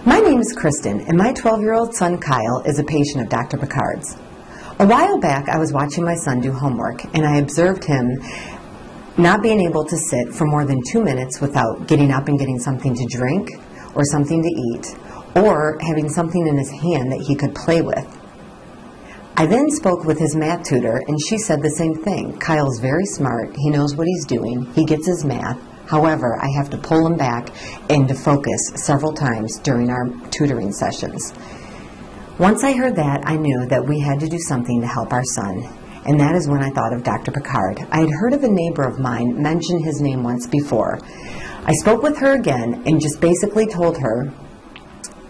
My name is Kristen, and my 12-year-old son Kyle is a patient of Dr. Picard's. A while back, I was watching my son do homework, and I observed him not being able to sit for more than 2 minutes without getting up and getting something to drink or something to eat, or having something in his hand that he could play with. I then spoke with his math tutor, and she said the same thing. Kyle's very smart, he knows what he's doing, he gets his math. However, I have to pull him back and to focus several times during our tutoring sessions. Once I heard that, I knew that we had to do something to help our son, and that is when I thought of Dr. Picard. I had heard of a neighbor of mine mention his name once before. I spoke with her again and just basically told her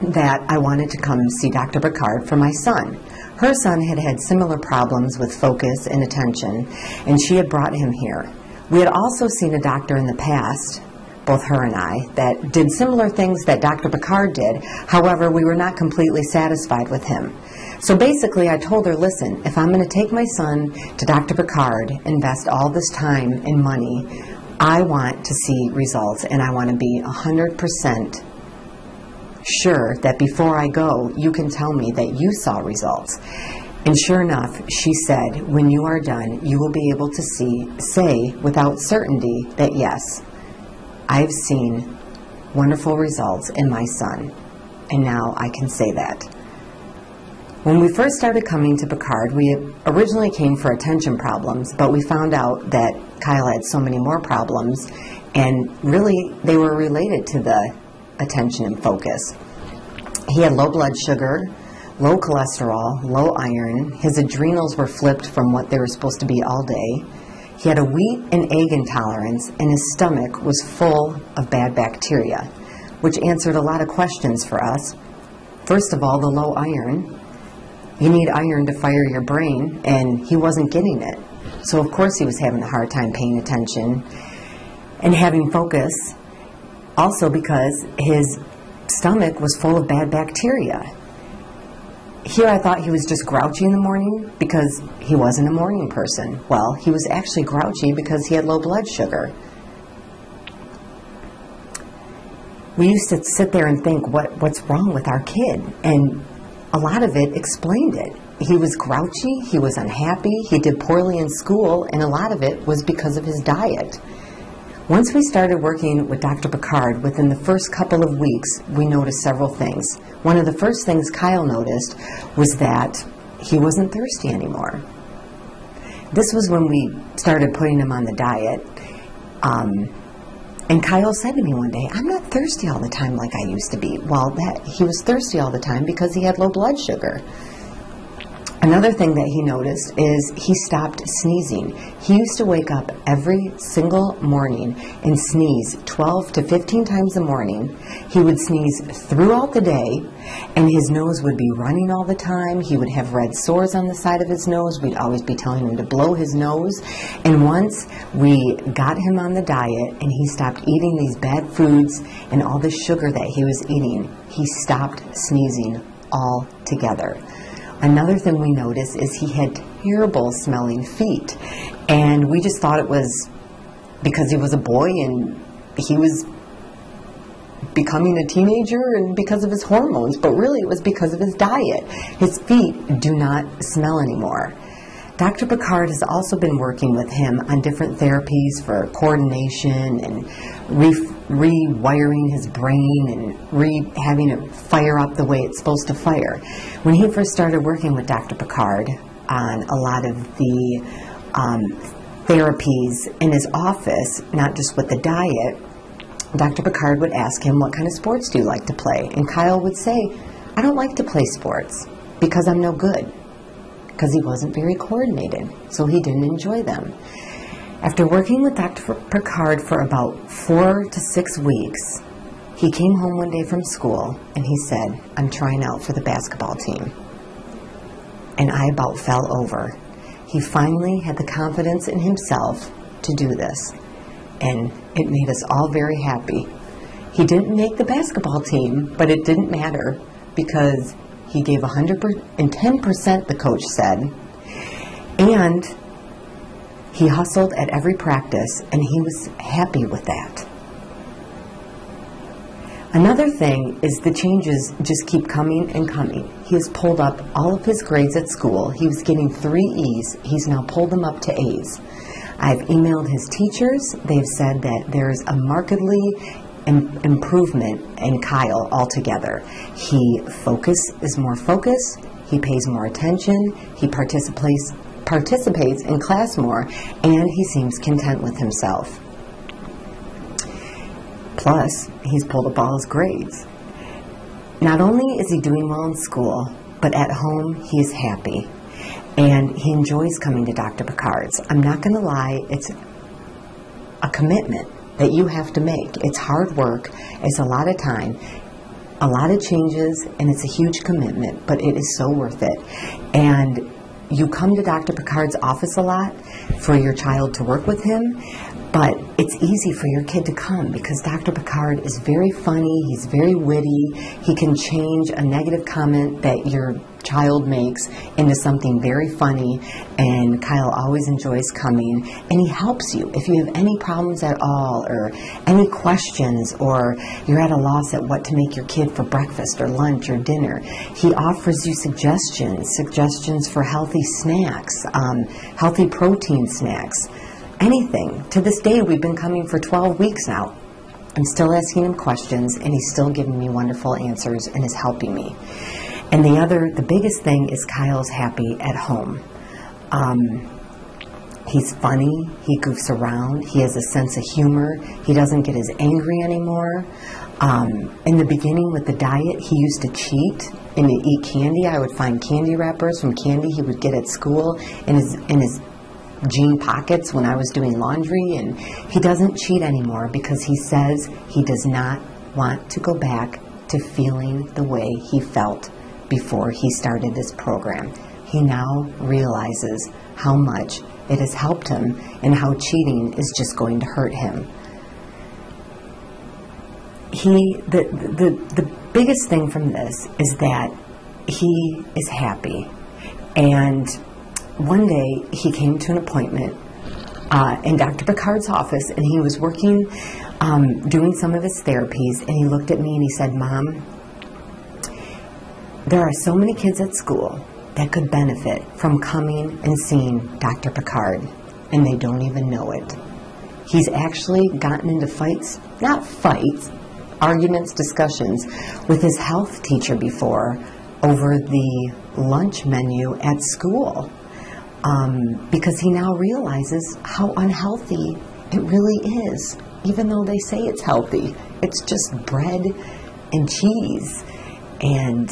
that I wanted to come see Dr. Picard for my son. Her son had had similar problems with focus and attention, and she had brought him here. We had also seen a doctor in the past, both her and I, that did similar things that Dr. Picard did. However, we were not completely satisfied with him. So basically, I told her, listen, if I'm going to take my son to Dr. Picard, invest all this time and money, I want to see results, and I want to be 100% sure that before I go, you can tell me that you saw results. And sure enough, she said, when you are done, you will be able to say without certainty that yes, I've seen wonderful results in my son, and now I can say that. When we first started coming to Picard, we originally came for attention problems, but we found out that Kyle had so many more problems, and really they were related to the attention and focus. He had low blood sugar, low cholesterol, low iron. His adrenals were flipped from what they were supposed to be all day. He had a wheat and egg intolerance, and his stomach was full of bad bacteria, which answered a lot of questions for us. First of all, the low iron. You need iron to fire your brain, and he wasn't getting it. So of course he was having a hard time paying attention and having focus, also because his stomach was full of bad bacteria. Here I thought he was just grouchy in the morning because he wasn't a morning person. Well, he was actually grouchy because he had low blood sugar. We used to sit there and think, what's wrong with our kid? And a lot of it explained it. He was grouchy, he was unhappy, he did poorly in school, and a lot of it was because of his diet. Once we started working with Dr. Picard, within the first couple of weeks, we noticed several things. One of the first things Kyle noticed was that he wasn't thirsty anymore. This was when we started putting him on the diet. And Kyle said to me one day, I'm not thirsty all the time like I used to be. Well, he was thirsty all the time because he had low blood sugar. Another thing that he noticed is he stopped sneezing. He used to wake up every single morning and sneeze 12 to 15 times a morning. He would sneeze throughout the day, and his nose would be running all the time. He would have red sores on the side of his nose. We'd always be telling him to blow his nose. And once we got him on the diet and he stopped eating these bad foods and all the sugar that he was eating, he stopped sneezing altogether. Another thing we noticed is he had terrible smelling feet, and we just thought it was because he was a boy and he was becoming a teenager and because of his hormones, but really it was because of his diet. His feet do not smell anymore. Dr. Picard has also been working with him on different therapies for coordination and rewiring his brain and having it fire up the way it's supposed to fire. When he first started working with Dr. Picard on a lot of the therapies in his office, not just with the diet, Dr. Picard would ask him, what kind of sports do you like to play? And Kyle would say, I don't like to play sports because I'm no good. Because he wasn't very coordinated, so he didn't enjoy them. After working with Dr. Picard for about 4 to 6 weeks, he came home one day from school and he said, I'm trying out for the basketball team. And I about fell over. He finally had the confidence in himself to do this, and it made us all very happy. He didn't make the basketball team, but it didn't matter because he gave 110%, the coach said, and he hustled at every practice, and he was happy with that. Another thing is the changes just keep coming and coming. He has pulled up all of his grades at school. He was getting 3 E's. He's now pulled them up to A's. I've emailed his teachers. They've said that there's a markedly improvement in Kyle altogether. He is more focused. He pays more attention. He participates in class more, and he seems content with himself. Plus, he's pulled up all his grades. Not only is he doing well in school, but at home he is happy. And he enjoys coming to Dr. Pickard's. I'm not going to lie, it's a commitment that you have to make. It's hard work, it's a lot of time, a lot of changes, and it's a huge commitment, but it is so worth it. And you come to Dr. Pickard's office a lot for your child to work with him, but it's easy for your kid to come because Dr. Pickard is very funny, he's very witty, he can change a negative comment that your child makes into something very funny, and Kyle always enjoys coming, and he helps you if you have any problems at all or any questions, or you're at a loss at what to make your kid for breakfast or lunch or dinner. He offers you suggestions for healthy snacks, healthy protein snacks, anything. To this day, we've been coming for 12 weeks now. I'm still asking him questions, and he's still giving me wonderful answers and is helping me. And the biggest thing is Kyle's happy at home. He's funny, he goofs around, he has a sense of humor, he doesn't get as angry anymore. In the beginning with the diet, he used to cheat and to eat candy. I would find candy wrappers from candy he would get at school in his jean pockets when I was doing laundry, and he doesn't cheat anymore because he says he does not want to go back to feeling the way he felt before he started this program. He now realizes how much it has helped him and how cheating is just going to hurt him. The biggest thing from this is that he is happy. And one day he came to an appointment in Dr. Pickard's office, and he was working, doing some of his therapies, and he looked at me and he said, "Mom, there are so many kids at school that could benefit from coming and seeing Dr. Pickard, and they don't even know it." He's actually gotten into arguments, discussions with his health teacher before over the lunch menu at school, because he now realizes how unhealthy it really is. Even though they say it's healthy, it's just bread and cheese, and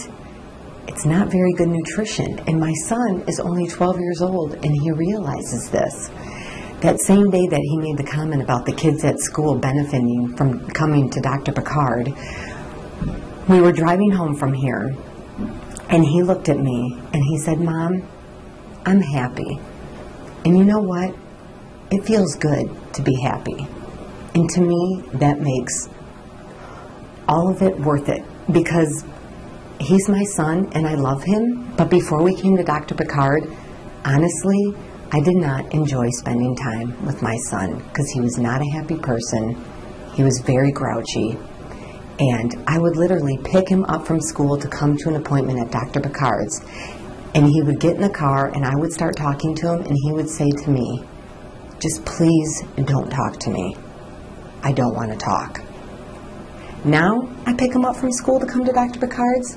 it's not very good nutrition. And my son is only 12 years old, and he realizes this. That same day that he made the comment about the kids at school benefiting from coming to Dr. Pickard, we were driving home from here, and he looked at me and he said, "Mom, I'm happy. And you know what? It feels good to be happy." And to me, that makes all of it worth it, because he's my son and I love him. But before we came to Dr. Pickard, honestly, I did not enjoy spending time with my son because he was not a happy person. He was very grouchy. And I would literally pick him up from school to come to an appointment at Dr. Pickard's. And he would get in the car and I would start talking to him, and he would say to me, "Just please don't talk to me. I don't want to talk." Now, I pick him up from school to come to Dr. Pickard's.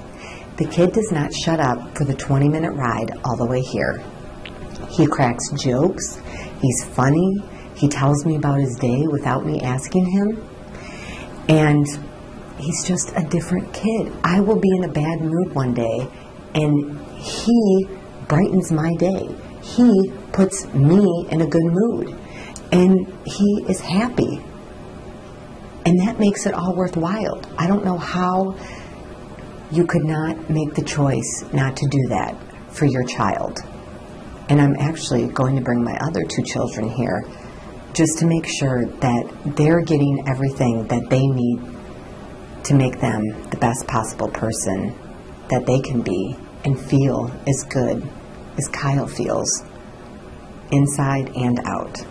The kid does not shut up for the 20-minute ride all the way here. He cracks jokes, he's funny, he tells me about his day without me asking him, and he's just a different kid. I will be in a bad mood one day, and he brightens my day. He puts me in a good mood, and he is happy. And that makes it all worthwhile. I don't know how you could not make the choice not to do that for your child. And I'm actually going to bring my other 2 children here just to make sure that they're getting everything that they need to make them the best possible person that they can be and feel as good as Kyle feels, inside and out.